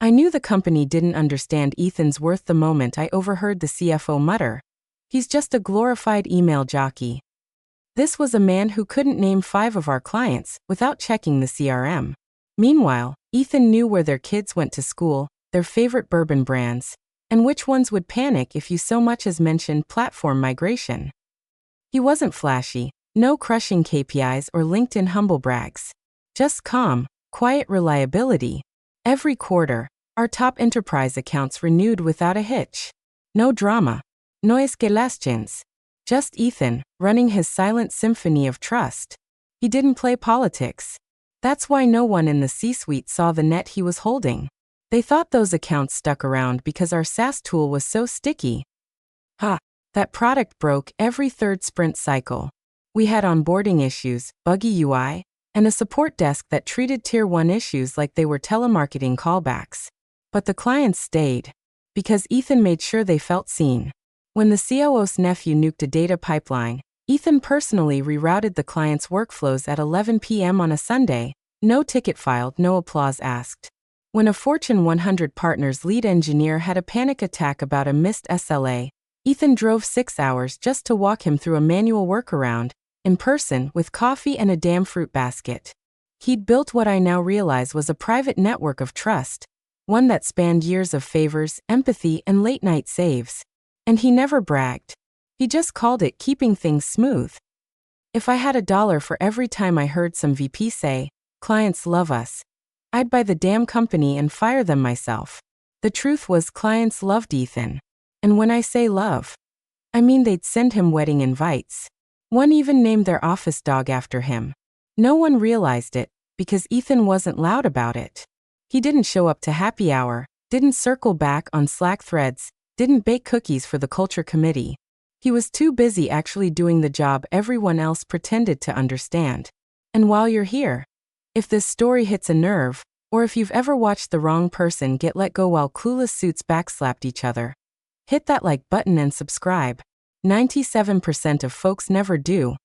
I knew the company didn't understand Ethan's worth the moment I overheard the CFO mutter, "He's just a glorified email jockey." This was a man who couldn't name 5 of our clients without checking the CRM. Meanwhile, Ethan knew where their kids went to school, their favorite bourbon brands, and which ones would panic if you so much as mentioned platform migration. He wasn't flashy, no crushing KPIs or LinkedIn humble brags. Just calm, quiet reliability. Every quarter, our top enterprise accounts renewed without a hitch. No drama. No escalations. Just Ethan, running his silent symphony of trust. He didn't play politics. That's why no one in the C-suite saw the net he was holding. They thought those accounts stuck around because our SaaS tool was so sticky. That product broke every third sprint cycle. We had onboarding issues, buggy UI, and a support desk that treated Tier 1 issues like they were telemarketing callbacks. But the clients stayed, because Ethan made sure they felt seen. When the COO's nephew nuked a data pipeline, Ethan personally rerouted the client's workflows at 11 p.m. on a Sunday, no ticket filed, no applause asked. When a Fortune 100 partner's lead engineer had a panic attack about a missed SLA, Ethan drove 6 hours just to walk him through a manual workaround, in person, with coffee and a damn fruit basket. He'd built what I now realize was a private network of trust, one that spanned years of favors, empathy, and late-night saves. And he never bragged. He just called it keeping things smooth. If I had $1 for every time I heard some VP say, "Clients love us," I'd buy the damn company and fire them myself. The truth was clients loved Ethan. And when I say love, I mean they'd send him wedding invites. One even named their office dog after him. No one realized it, because Ethan wasn't loud about it. He didn't show up to happy hour, didn't circle back on Slack threads, didn't bake cookies for the culture committee. He was too busy actually doing the job everyone else pretended to understand. And while you're here, if this story hits a nerve, or if you've ever watched the wrong person get let go while clueless suits backslapped each other, hit that like button and subscribe. 97% of folks never do.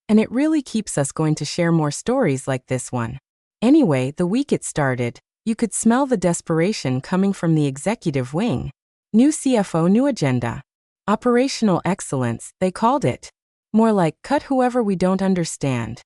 And it really keeps us going to share more stories like this one. Anyway, the week it started, you could smell the desperation coming from the executive wing. New CFO, new agenda. Operational excellence, they called it. More like, cut whoever we don't understand.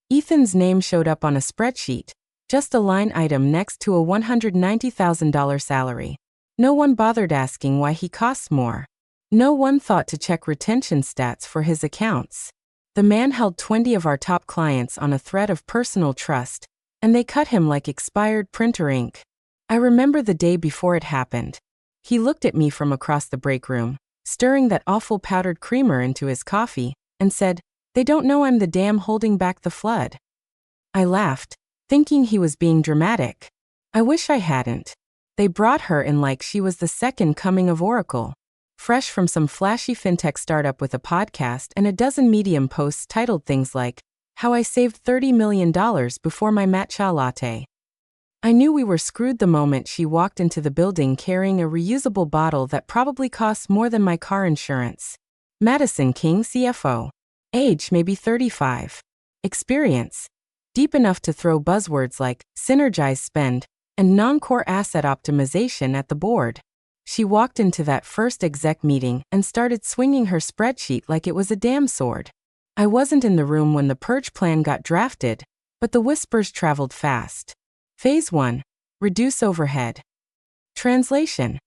Ethan's name showed up on a spreadsheet, just a line item next to a $190,000 salary. No one bothered asking why he costs more. No one thought to check retention stats for his accounts. The man held 20 of our top clients on a thread of personal trust, and they cut him like expired printer ink. I remember the day before it happened. He looked at me from across the break room, stirring that awful powdered creamer into his coffee, and said, "They don't know I'm the dam holding back the flood." I laughed, thinking he was being dramatic. I wish I hadn't. They brought her in like she was the second coming of Oracle. Fresh from some flashy fintech startup with a podcast and a dozen Medium posts titled things like, "How I Saved $30 million Before My Matcha Latte." I knew we were screwed the moment she walked into the building carrying a reusable bottle that probably costs more than my car insurance. Madison King, CFO. Age maybe 35. Experience deep enough to throw buzzwords like synergize spend and non-core asset optimization at the board. She walked into that first exec meeting and started swinging her spreadsheet like it was a damn sword. I wasn't in the room when the purge plan got drafted, but the whispers traveled fast. Phase 1. Reduce overhead. Translation.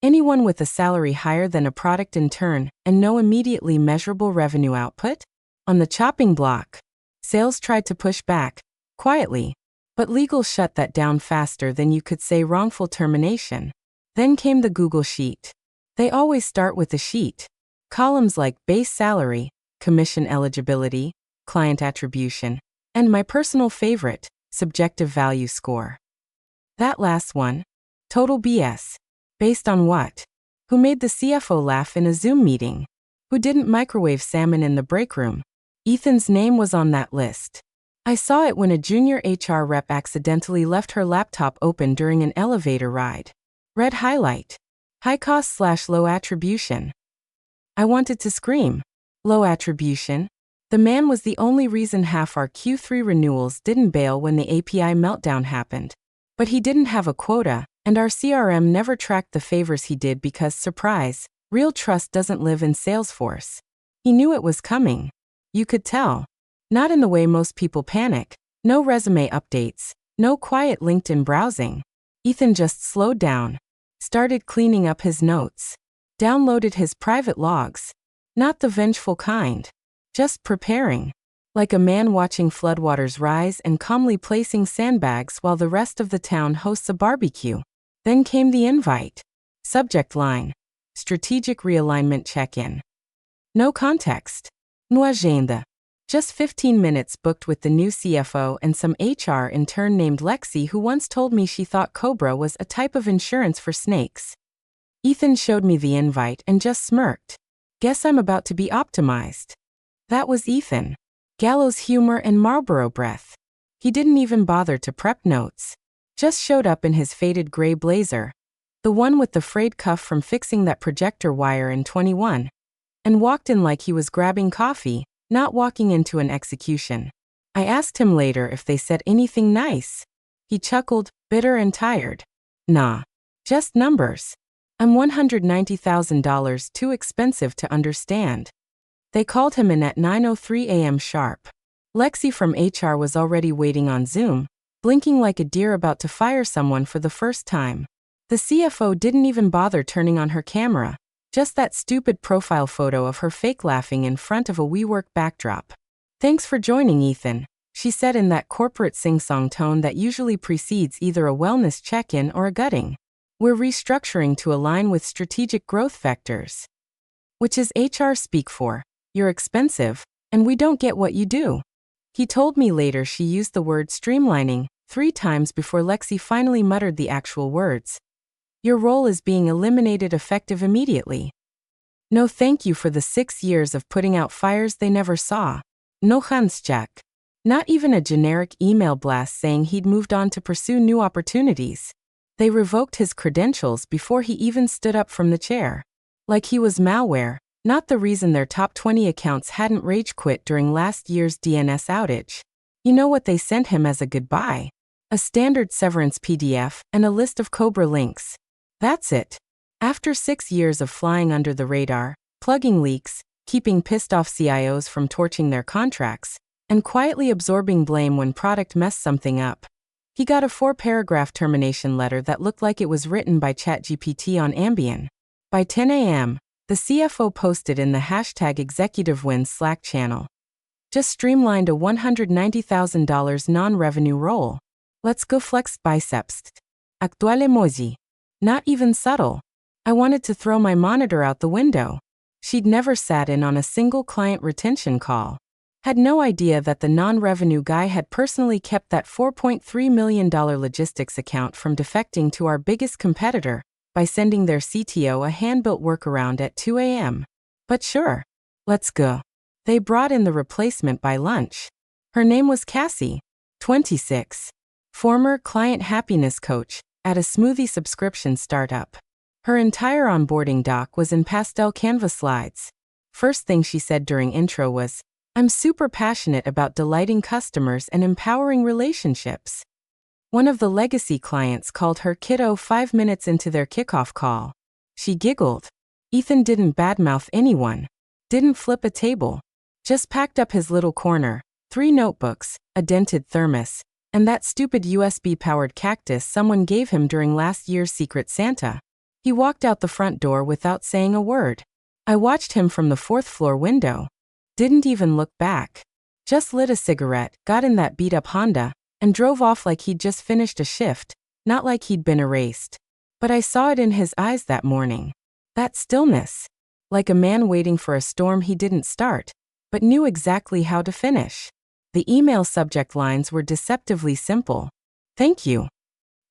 Anyone with a salary higher than a product intern and no immediately measurable revenue output? On the chopping block. Sales tried to push back, quietly, but legal shut that down faster than you could say wrongful termination. Then came the Google Sheet. They always start with a sheet. Columns like base salary, commission eligibility, client attribution, and my personal favorite, subjective value score. That last one, total BS. Based on what? Who made the CFO laugh in a Zoom meeting? Who didn't microwave salmon in the break room? Ethan's name was on that list. I saw it when a junior HR rep accidentally left her laptop open during an elevator ride. Red highlight. High cost/low attribution. I wanted to scream. Low attribution? The man was the only reason half our Q3 renewals didn't bail when the API meltdown happened. But he didn't have a quota, And our CRM never tracked the favors he did because, surprise, real trust doesn't live in Salesforce. He knew it was coming. You could tell. Not in the way most people panic. No resume updates. No quiet LinkedIn browsing. Ethan just slowed down. Started cleaning up his notes. Downloaded his private logs. Not the vengeful kind. Just preparing. Like a man watching floodwaters rise and calmly placing sandbags while the rest of the town hosts a barbecue. Then came the invite. Subject line. Strategic realignment check-in. No context. No agenda. Just 15 minutes booked with the new CFO and some HR intern named Lexi who once told me she thought Cobra was a type of insurance for snakes. Ethan showed me the invite and just smirked. Guess I'm about to be optimized. That was Ethan. Gallows humor and Marlboro breath. He didn't even bother to prep notes. Just showed up in his faded gray blazer. The one with the frayed cuff from fixing that projector wire in 21. And walked in like he was grabbing coffee, not walking into an execution. I asked him later if they said anything nice. He chuckled, bitter and tired. Nah. Just numbers. I'm $190,000 too expensive to understand. They called him in at 9:03 a.m. sharp. Lexi from HR was already waiting on Zoom, blinking like a deer about to fire someone for the first time. The CFO didn't even bother turning on her camera. Just that stupid profile photo of her fake laughing in front of a WeWork backdrop. Thanks for joining, Ethan, she said in that corporate sing-song tone that usually precedes either a wellness check-in or a gutting. We're restructuring to align with strategic growth vectors. Which is HR speak for, you're expensive, and we don't get what you do. He told me later she used the word streamlining 3 times before Lexi finally muttered the actual words. Your role is being eliminated effective immediately. No thank you for the 6 years of putting out fires they never saw. No handshake. Not even a generic email blast saying he'd moved on to pursue new opportunities. They revoked his credentials before he even stood up from the chair. Like he was malware, not the reason their top 20 accounts hadn't rage quit during last year's DNS outage. You know what they sent him as a goodbye? A standard severance PDF and a list of Cobra links. That's it. After 6 years of flying under the radar, plugging leaks, keeping pissed off CIOs from torching their contracts, and quietly absorbing blame when product messed something up, he got a 4-paragraph termination letter that looked like it was written by ChatGPT on Ambien. By 10 a.m., the CFO posted in the #ExecutiveWins Slack channel. Just streamlined a $190,000 non-revenue role. Let's go flex biceps. Actual emoji. Not even subtle. I wanted to throw my monitor out the window. She'd never sat in on a single client retention call. Had no idea that the non-revenue guy had personally kept that $4.3 million logistics account from defecting to our biggest competitor by sending their CTO a hand-built workaround at 2 a.m. But sure. Let's go. They brought in the replacement by lunch. Her name was Cassie, 26. Former client happiness coach at a smoothie subscription startup. Her entire onboarding doc was in pastel canvas slides. First thing she said during intro was, I'm super passionate about delighting customers and empowering relationships. One of the legacy clients called her kiddo 5 minutes into their kickoff call. She giggled. Ethan didn't badmouth anyone. Didn't flip a table. Just packed up his little corner, 3 notebooks, a dented thermos, and that stupid USB-powered cactus someone gave him during last year's Secret Santa. He walked out the front door without saying a word. I watched him from the 4th floor window. Didn't even look back. Just lit a cigarette, got in that beat-up Honda, and drove off like he'd just finished a shift, not like he'd been erased. But I saw it in his eyes that morning. That stillness. Like a man waiting for a storm he didn't start, but knew exactly how to finish. The email subject lines were deceptively simple. Thank you.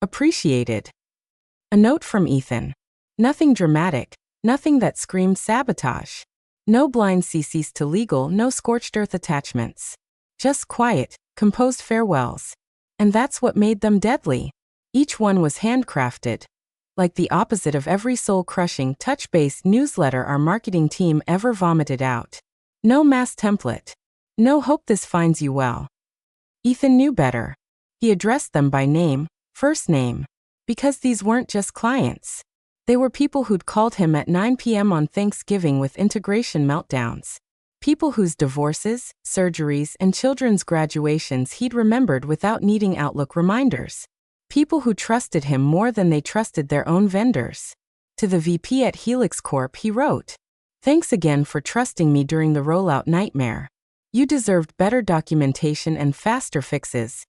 Appreciated. A note from Ethan. Nothing dramatic, nothing that screamed sabotage. No blind CCs to legal, no scorched earth attachments. Just quiet, composed farewells. And that's what made them deadly. Each one was handcrafted. Like the opposite of every soul-crushing, touch-based newsletter our marketing team ever vomited out. No mass template. No hope this finds you well. Ethan knew better. He addressed them by name, first name. Because these weren't just clients. They were people who'd called him at 9 p.m. on Thanksgiving with integration meltdowns. People whose divorces, surgeries, and children's graduations he'd remembered without needing Outlook reminders. People who trusted him more than they trusted their own vendors. To the VP at Helix Corp, he wrote, "Thanks again for trusting me during the rollout nightmare. You deserved better documentation and faster fixes.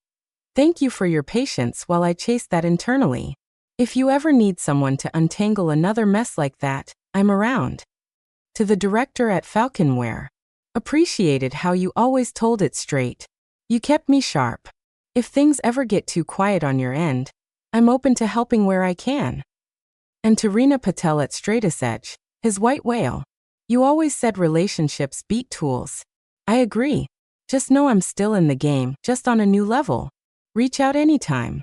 Thank you for your patience while I chased that internally. If you ever need someone to untangle another mess like that, I'm around." To the director at Falconware, "Appreciated how you always told it straight. You kept me sharp. If things ever get too quiet on your end, I'm open to helping where I can." And to Reena Patel at Stratus Edge, his white whale, "You always said relationships beat tools. I agree. Just know I'm still in the game, just on a new level. Reach out anytime."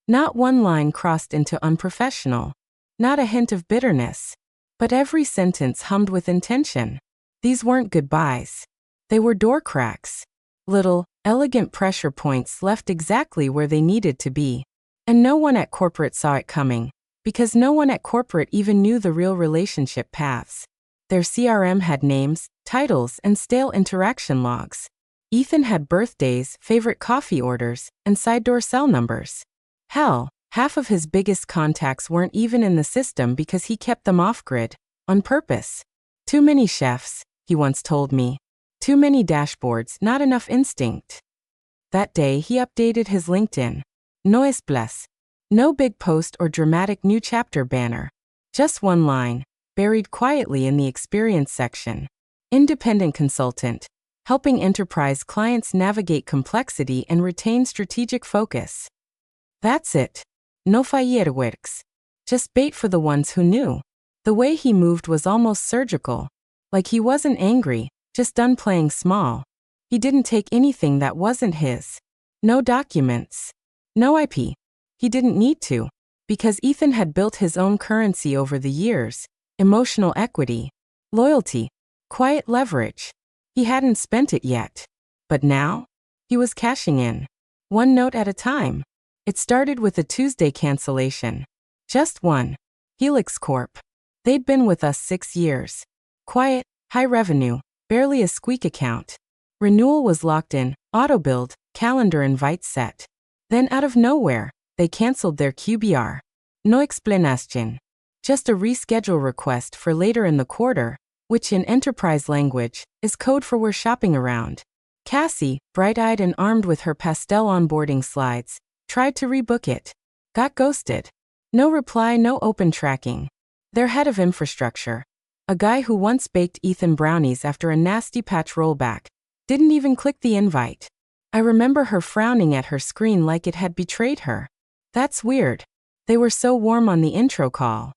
Not one line crossed into unprofessional. Not a hint of bitterness. But every sentence hummed with intention. These weren't goodbyes. They were door cracks. Little, elegant pressure points left exactly where they needed to be. And no one at corporate saw it coming, because no one at corporate even knew the real relationship paths. Their CRM had names, titles, and stale interaction logs. Ethan had birthdays, favorite coffee orders, and side door cell numbers. Hell, half of his biggest contacts weren't even in the system because he kept them off-grid, on purpose. "Too many chefs," he once told me. "Too many dashboards, not enough instinct." That day he updated his LinkedIn. No esplés. No big post or dramatic new chapter banner. Just one line, buried quietly in the experience section. Independent consultant, helping enterprise clients navigate complexity and retain strategic focus. That's it. No fireworks. Just bait for the ones who knew. The way he moved was almost surgical. Like he wasn't angry, just done playing small. He didn't take anything that wasn't his. No documents. No IP. He didn't need to. Because Ethan had built his own currency over the years. Emotional equity. Loyalty. Quiet leverage. He hadn't spent it yet. But now? He was cashing in. One note at a time. It started with a Tuesday cancellation. Just one. Helix Corp. They'd been with us 6 years. Quiet, high revenue, barely a squeak account. Renewal was locked in, auto-billed, calendar invites set. Then out of nowhere, they canceled their QBR. No explanation. Just a reschedule request for later in the quarter, which in enterprise language, is code for "we're shopping around." Cassie, bright-eyed and armed with her pastel onboarding slides, tried to rebook it. Got ghosted. No reply, no open tracking. Their head of infrastructure, a guy who once baked Ethan brownies after a nasty patch rollback, didn't even click the invite. I remember her frowning at her screen like it had betrayed her. That's weird. They were so warm on the intro call.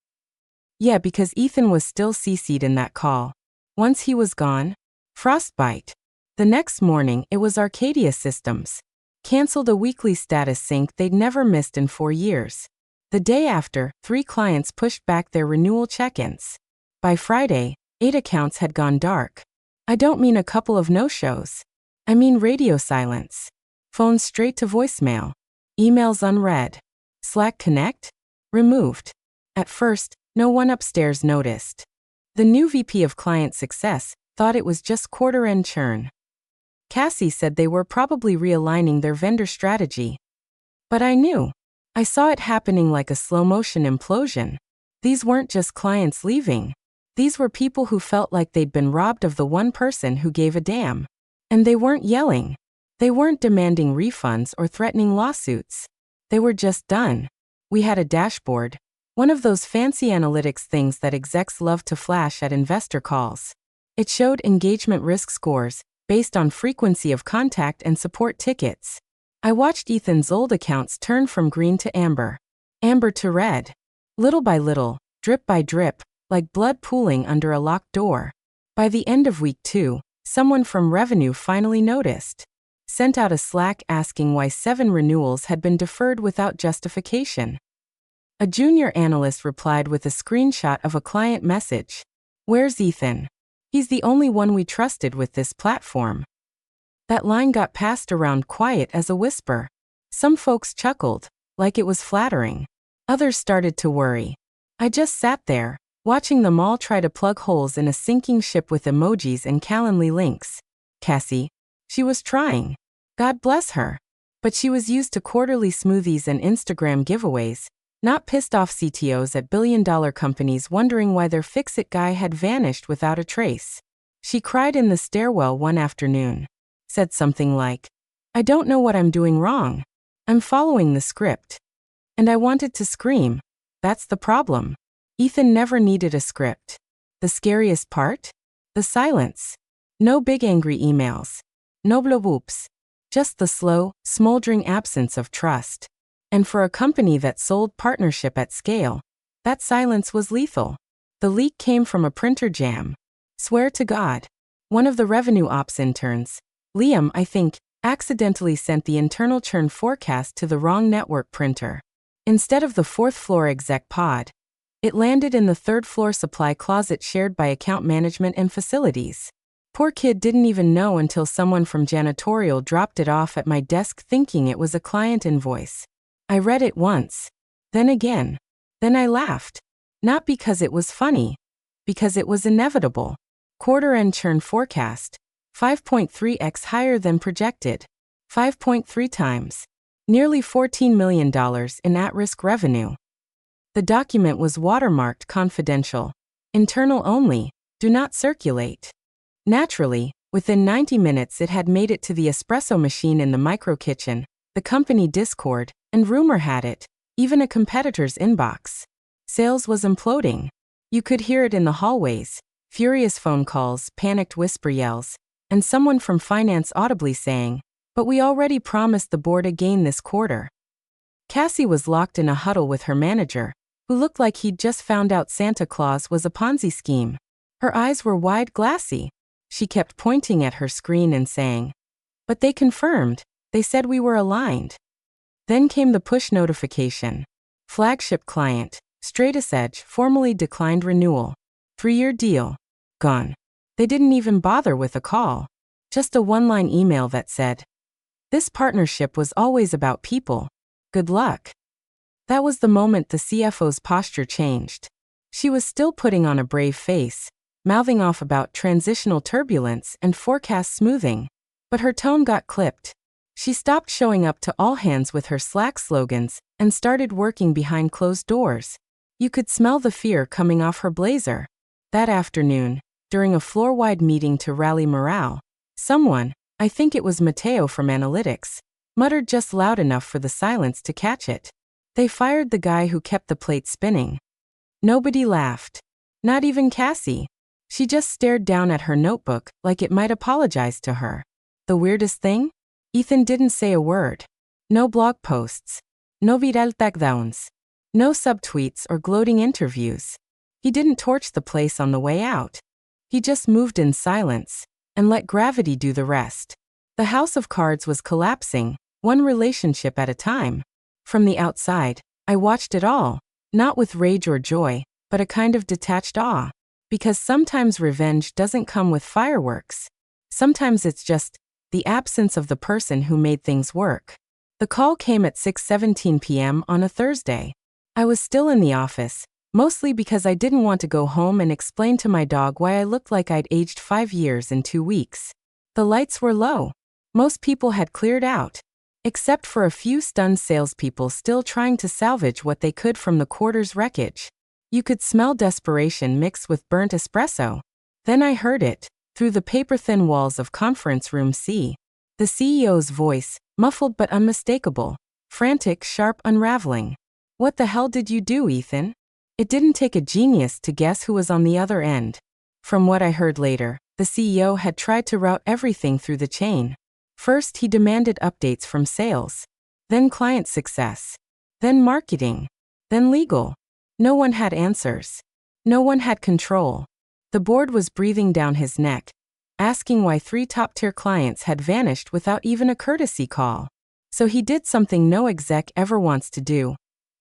Yeah, because Ethan was still CC'd in that call. Once he was gone, frostbite. The next morning, it was Arcadia Systems. Canceled a weekly status sync they'd never missed in 4 years. The day after, 3 clients pushed back their renewal check-ins. By Friday, 8 accounts had gone dark. I don't mean a couple of no-shows. I mean radio silence. Phones straight to voicemail. Emails unread. Slack Connect? Removed. At first, no one upstairs noticed. The new VP of Client Success thought it was just quarter-end churn. Cassie said they were probably realigning their vendor strategy. But I knew. I saw it happening like a slow-motion implosion. These weren't just clients leaving. These were people who felt like they'd been robbed of the one person who gave a damn. And they weren't yelling. They weren't demanding refunds or threatening lawsuits. They were just done. We had a dashboard. One of those fancy analytics things that execs love to flash at investor calls. It showed engagement risk scores, based on frequency of contact and support tickets. I watched Ethan's old accounts turn from green to amber. Amber to red. Little by little, drip by drip, like blood pooling under a locked door. By the end of week 2, someone from revenue finally noticed. Sent out a Slack asking why 7 renewals had been deferred without justification. A junior analyst replied with a screenshot of a client message. "Where's Ethan? He's the only one we trusted with this platform." That line got passed around quiet as a whisper. Some folks chuckled, like it was flattering. Others started to worry. I just sat there, watching them all try to plug holes in a sinking ship with emojis and Calendly links. Cassie. She was trying. God bless her. But she was used to quarterly smoothies and Instagram giveaways, not pissed off CTOs at billion-dollar companies wondering why their fix-it guy had vanished without a trace. She cried in the stairwell one afternoon. Said something like, I don't know what I'm doing wrong. I'm following the script. And I wanted to scream. That's the problem. Ethan never needed a script. The scariest part? The silence. No big angry emails. No blow-whoops. Just the slow, smoldering absence of trust. And for a company that sold partnership at scale, that silence was lethal. The leak came from a printer jam. Swear to God. One of the revenue ops interns, Liam, I think, accidentally sent the internal churn forecast to the wrong network printer. Instead of the fourth floor exec pod, it landed in the third floor supply closet shared by account management and facilities. Poor kid didn't even know until someone from janitorial dropped it off at my desk thinking it was a client invoice. I read it once. Then again. Then I laughed. Not because it was funny. Because it was inevitable. Quarter-end churn forecast. 5.3x higher than projected. 5.3 times. Nearly $14 million in at-risk revenue. The document was watermarked confidential. Internal only. Do not circulate. Naturally, within 90 minutes it had made it to the espresso machine in the micro kitchen, the company Discord, and rumor had it, even a competitor's inbox. Sales was imploding. You could hear it in the hallways, furious phone calls, panicked whisper yells, and someone from finance audibly saying, but we already promised the board a gain this quarter. Cassie was locked in a huddle with her manager, who looked like he'd just found out Santa Claus was a Ponzi scheme. Her eyes were wide glassy. She kept pointing at her screen and saying, but they confirmed. They said we were aligned. Then came the push notification. Flagship client, Stratus Edge, formally declined renewal. 3-year deal. Gone. They didn't even bother with a call. Just a one-line email that said, this partnership was always about people. Good luck. That was the moment the CFO's posture changed. She was still putting on a brave face, mouthing off about transitional turbulence and forecast smoothing. But her tone got clipped. She stopped showing up to all hands with her Slack slogans and started working behind closed doors. You could smell the fear coming off her blazer. That afternoon, during a floor-wide meeting to rally morale, someone, I think it was Matteo from Analytics, muttered just loud enough for the silence to catch it. They fired the guy who kept the plate spinning. Nobody laughed. Not even Cassie. She just stared down at her notebook like it might apologize to her. The weirdest thing? Ethan didn't say a word. No blog posts. No viral takedowns. No subtweets or gloating interviews. He didn't torch the place on the way out. He just moved in silence and let gravity do the rest. The house of cards was collapsing, one relationship at a time. From the outside, I watched it all, not with rage or joy, but a kind of detached awe. Because sometimes revenge doesn't come with fireworks. Sometimes it's just the absence of the person who made things work. The call came at 6:17 p.m. on a Thursday. I was still in the office, mostly because I didn't want to go home and explain to my dog why I looked like I'd aged 5 years in 2 weeks. The lights were low. Most people had cleared out, except for a few stunned salespeople still trying to salvage what they could from the quarter's wreckage. You could smell desperation mixed with burnt espresso. Then I heard it, through the paper-thin walls of conference room C. The CEO's voice, muffled but unmistakable, frantic, sharp, unraveling. What the hell did you do, Ethan? It didn't take a genius to guess who was on the other end. From what I heard later, the CEO had tried to route everything through the chain. First, he demanded updates from sales. Then client success. Then marketing. Then legal. No one had answers. No one had control. The board was breathing down his neck, asking why 3 top-tier clients had vanished without even a courtesy call. So he did something no exec ever wants to do.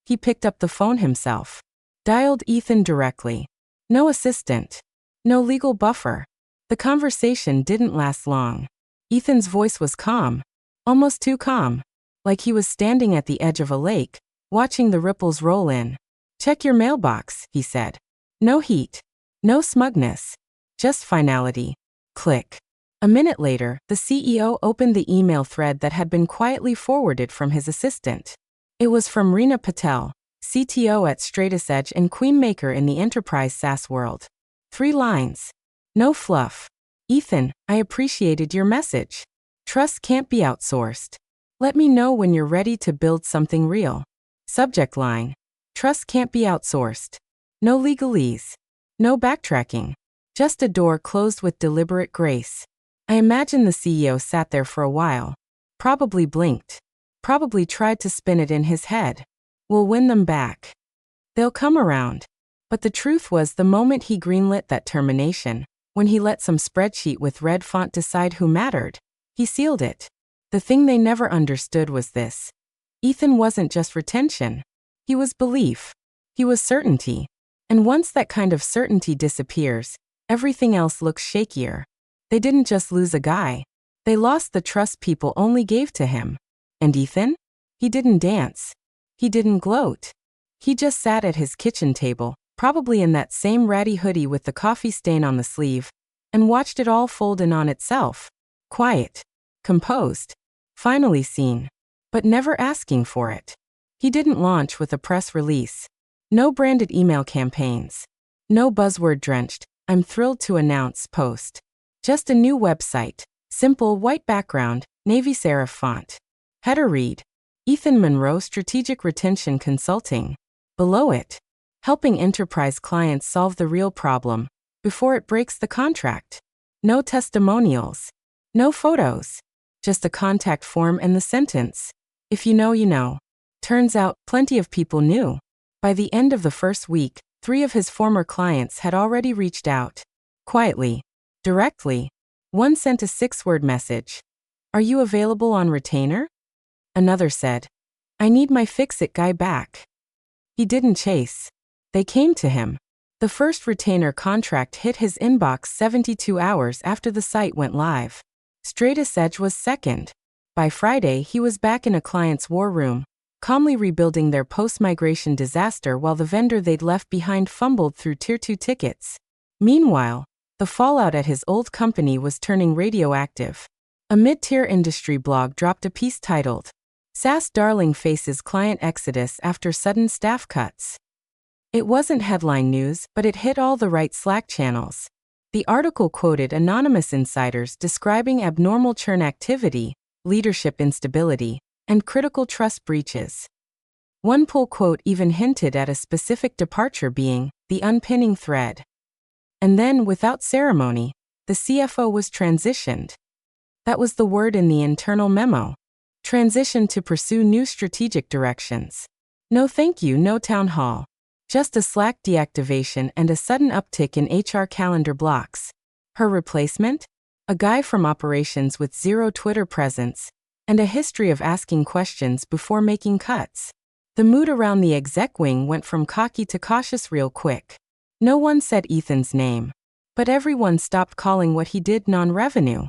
He picked up the phone himself. Dialed Ethan directly. No assistant. No legal buffer. The conversation didn't last long. Ethan's voice was calm. Almost too calm. Like he was standing at the edge of a lake, watching the ripples roll in. "Check your mailbox," he said. No heat. No smugness. Just finality. Click. A minute later, the CEO opened the email thread that had been quietly forwarded from his assistant. It was from Reena Patel, CTO at StraightAsEdge and queenmaker in the enterprise SaaS world. 3 lines. No fluff. "Ethan, I appreciated your message. Trust can't be outsourced. Let me know when you're ready to build something real." Subject line. Trust can't be outsourced. No legalese. No backtracking. Just a door closed with deliberate grace. I imagine the CEO sat there for a while. Probably blinked. Probably tried to spin it in his head. "We'll win them back. They'll come around." But the truth was, the moment he greenlit that termination, when he let some spreadsheet with red font decide who mattered, he sealed it. The thing they never understood was this. Ethan wasn't just retention. He was belief. He was certainty. And once that kind of certainty disappears, everything else looks shakier. They didn't just lose a guy. They lost the trust people only gave to him. And Ethan? He didn't dance. He didn't gloat. He just sat at his kitchen table, probably in that same ratty hoodie with the coffee stain on the sleeve, and watched it all fold in on itself. Quiet. Composed. Finally seen. But never asking for it. He didn't launch with a press release. No branded email campaigns. No buzzword-drenched, "I'm thrilled to announce" post. Just a new website. Simple white background, navy serif font. Header read. Ethan Monroe Strategic Retention Consulting. Below it. Helping enterprise clients solve the real problem before it breaks the contract. No testimonials. No photos. Just a contact form and the sentence. "If you know, you know." Turns out, plenty of people knew. By the end of the first week, 3 of his former clients had already reached out. Quietly. Directly. One sent a 6-word message. "Are you available on retainer?" Another said, "I need my fix-it guy back." He didn't chase. They came to him. The first retainer contract hit his inbox 72 hours after the site went live. StraightAsEdge was second. By Friday, he was back in a client's war room, calmly rebuilding their post-migration disaster while the vendor they'd left behind fumbled through Tier 2 tickets. Meanwhile, the fallout at his old company was turning radioactive. A mid-tier industry blog dropped a piece titled, "SaaS Darling Faces Client Exodus After Sudden Staff Cuts." It wasn't headline news, but it hit all the right Slack channels. The article quoted anonymous insiders describing abnormal churn activity, leadership instability, and critical trust breaches. One pull quote even hinted at a specific departure being the unpinning thread. And then, without ceremony, the CFO was transitioned. That was the word in the internal memo. Transitioned to pursue new strategic directions. No thank you, no town hall. Just a Slack deactivation and a sudden uptick in HR calendar blocks. Her replacement? A guy from operations with 0 Twitter presence, and a history of asking questions before making cuts. The mood around the exec wing went from cocky to cautious real quick. No one said Ethan's name, but everyone stopped calling what he did non-revenue.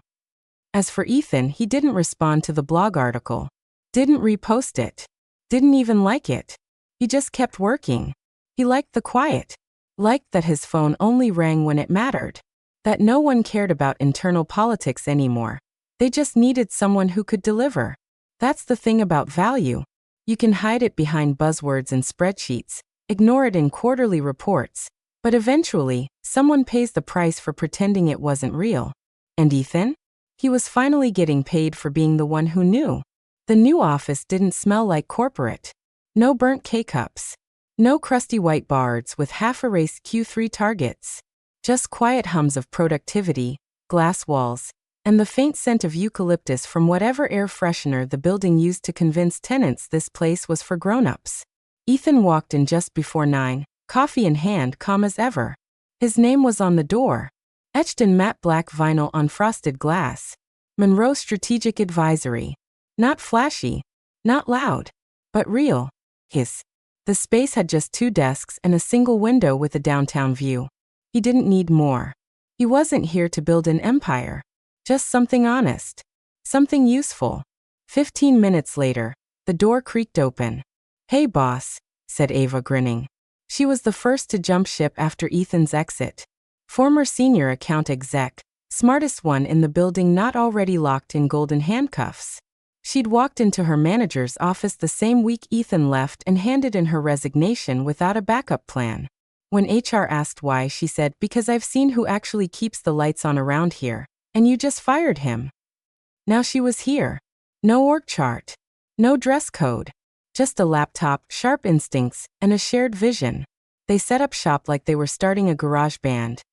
As for Ethan, he didn't respond to the blog article, didn't repost it, didn't even like it. He just kept working. He liked the quiet, liked that his phone only rang when it mattered, that no one cared about internal politics anymore. They just needed someone who could deliver. That's the thing about value. You can hide it behind buzzwords and spreadsheets, ignore it in quarterly reports, but eventually, someone pays the price for pretending it wasn't real. And Ethan? He was finally getting paid for being the one who knew. The new office didn't smell like corporate. No burnt K-cups. No crusty whiteboards with half-erased Q3 targets. Just quiet hums of productivity, glass walls, and the faint scent of eucalyptus from whatever air freshener the building used to convince tenants this place was for grown-ups. Ethan walked in just before 9, coffee in hand, calm as ever. His name was on the door, etched in matte black vinyl on frosted glass. Monroe Strategic Advisory. Not flashy, not loud, but real. The space had just 2 desks and a single window with a downtown view. He didn't need more. He wasn't here to build an empire. Just something honest. Something useful. 15 minutes later, the door creaked open. Hey boss, said Ava, grinning. She was the first to jump ship after Ethan's exit. Former senior account exec, smartest one in the building, not already locked in golden handcuffs. She'd walked into her manager's office the same week Ethan left and handed in her resignation without a backup plan. When HR asked why, she said, "Because I've seen who actually keeps the lights on around here, and you just fired him." Now she was here. No org chart. No dress code. Just a laptop, sharp instincts, and a shared vision. They set up shop like they were starting a garage band.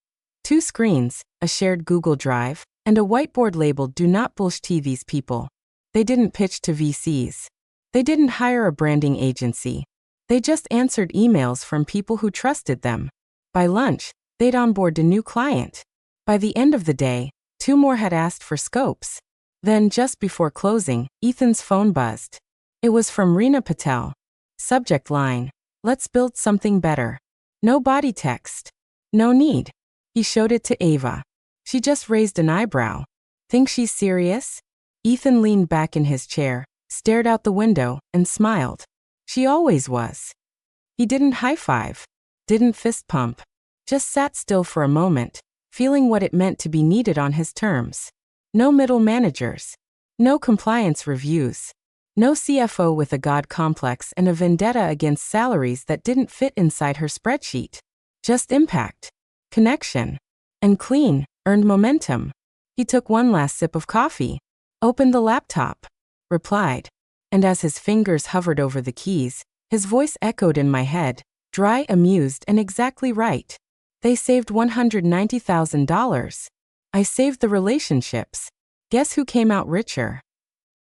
2 screens, a shared Google Drive, and a whiteboard labeled "Do not bullshit these people." They didn't pitch to VCs. They didn't hire a branding agency. They just answered emails from people who trusted them. By lunch, they'd onboard a new client. By the end of the day, 2 more had asked for scopes. Then, just before closing, Ethan's phone buzzed. It was from Reena Patel. Subject line: "Let's build something better." No body text. No need. He showed it to Ava. She just raised an eyebrow. "Think she's serious?" Ethan leaned back in his chair, stared out the window, and smiled. She always was. He didn't high-five. Didn't fist pump. Just sat still for a moment, feeling what it meant to be needed on his terms. No middle managers. No compliance reviews. No CFO with a god complex and a vendetta against salaries that didn't fit inside her spreadsheet. Just impact. Connection. And clean, earned momentum. He took one last sip of coffee. Opened the laptop. Replied. And as his fingers hovered over the keys, his voice echoed in my head, dry, amused, and exactly right. They saved $190,000. I saved the relationships. Guess who came out richer?